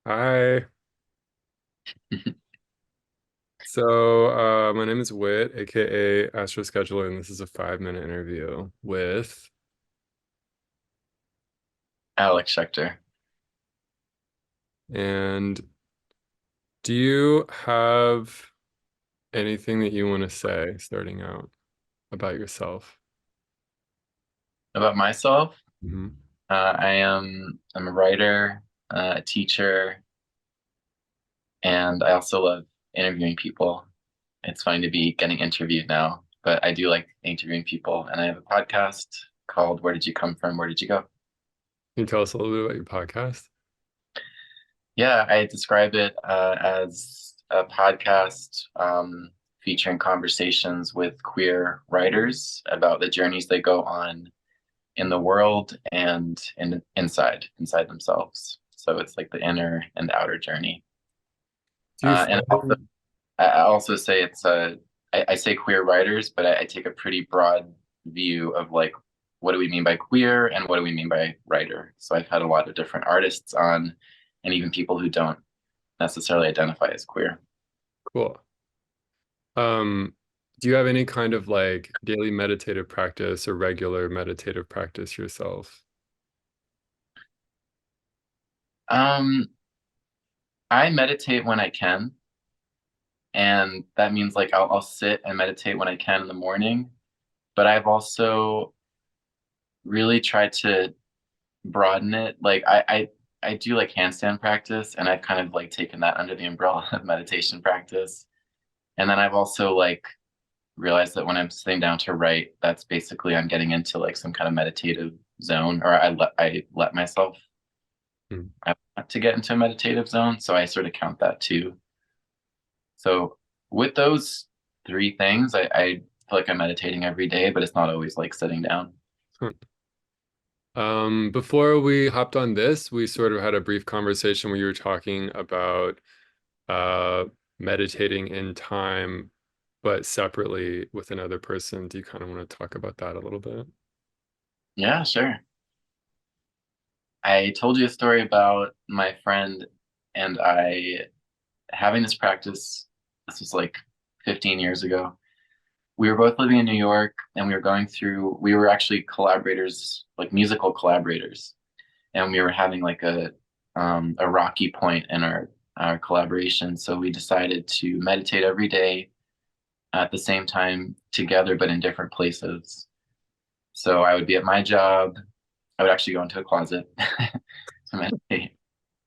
Hi. My name is Whit, aka Astro Scheduler, and this is a 5-minute interview with. Alex Schecter. And do you have anything that you want to say starting out about yourself? About myself, Hmm. I'm a writer, a teacher, and I also love interviewing people. It's fun to be getting interviewed now, but I do like interviewing people, and I have a podcast called "Where Did You Come From? Where Did You Go?" Can you tell us a little bit about your podcast? Yeah, I describe it as a podcast featuring conversations with queer writers about the journeys they go on in the world and inside themselves. So it's like the inner and outer journey. Do you And also, find I also say I say queer writers, but I take a pretty broad view of like what do we mean by queer and what do we mean by writer. So I've had a lot of different artists on, and even people who don't necessarily identify as queer. cool? Um, do you have any kind of like daily meditative practice or regular meditative practice yourself? Um, I meditate when I can, and that means like I'll sit and meditate when I can in the morning. But I've also really tried to broaden it. Like I do like handstand practice, and I've kind of like taken that under the umbrella of meditation practice. And then I've also like realized that when I'm sitting down to write, that's basically I'm getting into like some kind of meditative zone, or I let myself Hmm. I want to get into a meditative zone, so I sort of count that too. So with those three things, I feel like I'm meditating every day, but it's not always like sitting down. Before we hopped on this, we sort of had a brief conversation where you were talking about uh meditating in time, but separately with another person. Do you kind of want to talk about that a little bit? Yeah, sure. I told you a story about my friend and I having this practice. This was like 15 years ago. We were both living in New York and we were actually collaborators, like musical collaborators. And we were having like a rocky point in our collaboration. So we decided to meditate every day at the same time together, but in different places. So I would be at my job. I would actually go into a closet to meditate.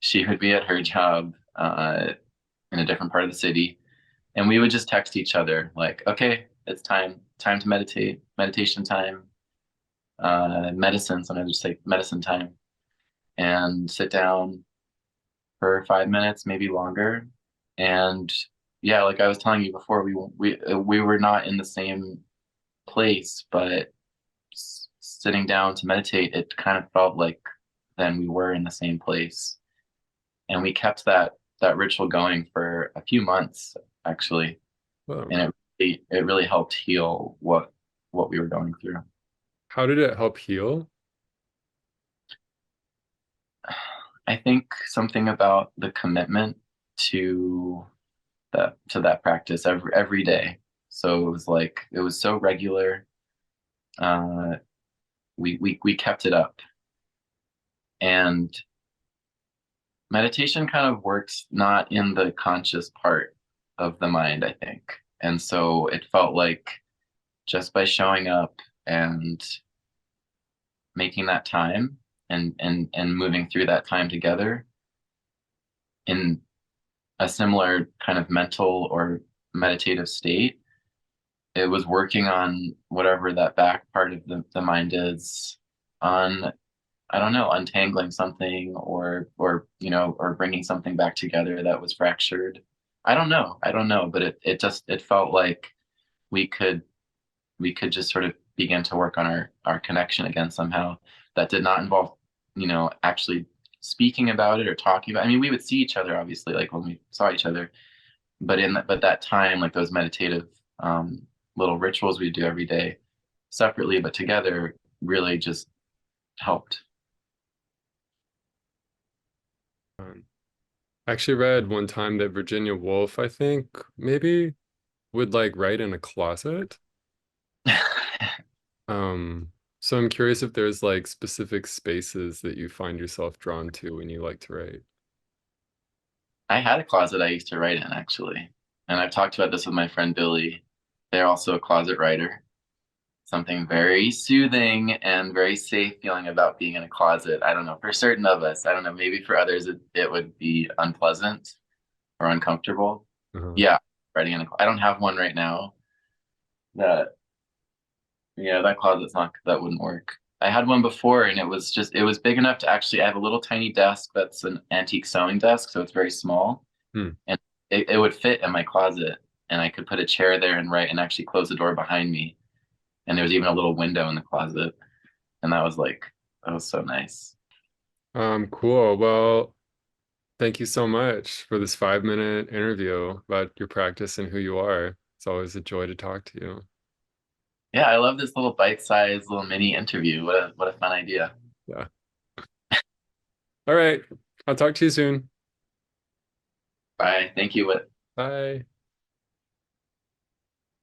She would be at her job in a different part of the city, and we would just text each other like, "Okay, it's time to meditate, meditation time, medicine." Sometimes just say medicine time, and sit down for 5 minutes, maybe longer. And yeah, like I was telling you before, we were not in the same place, but sitting down to meditate, it kind of felt like then we were in the same place, and we kept that ritual going for a few months actually, Well, and it really helped heal what we were going through. how did it help heal? I think something about the commitment to that practice every day. So it was so regular. Uh, we kept it up, and meditation kind of works not in the conscious part of the mind, I think. And so it felt like just by showing up and making that time and moving through that time together in a similar kind of mental or meditative state, it was working on whatever that back part of the mind is on, I don't know, untangling something or bringing something back together that was fractured. I don't know, but it felt like we could we could just sort of begin to work on our connection again somehow. That did not involve, actually speaking about it or talking about. I mean, we would see each other obviously, like when we saw each other, but that time, like those meditative little rituals we do every day, separately but together, really just helped. I actually read one time that Virginia Woolf, I think, maybe would like write in a closet. Um, so I'm curious if there's like specific spaces that you find yourself drawn to when you like to write. I had a closet I used to write in actually, and I've talked about this with my friend Billy. They're also a closet writer. Something very soothing and very safe feeling about being in a closet. I don't know, for certain of us. I don't know, maybe for others it would be unpleasant or uncomfortable. Uh-huh. Yeah, writing in a, I don't have one right now. That yeah, that closet's not that wouldn't work. I had one before and it was big enough to actually I have a little tiny desk that's an antique sewing desk, so it's very small. Hmm. And it would fit in my closet and I could put a chair there and write and actually close the door behind me. And there was even a little window in the closet. And that was so nice. Cool. Well, thank you so much for this 5 minute interview about your practice and who you are. It's always a joy to talk to you. Yeah, I love this little bite-sized little mini interview. What a fun idea. Yeah. All right. I'll talk to you soon. Bye. Thank you. Bye.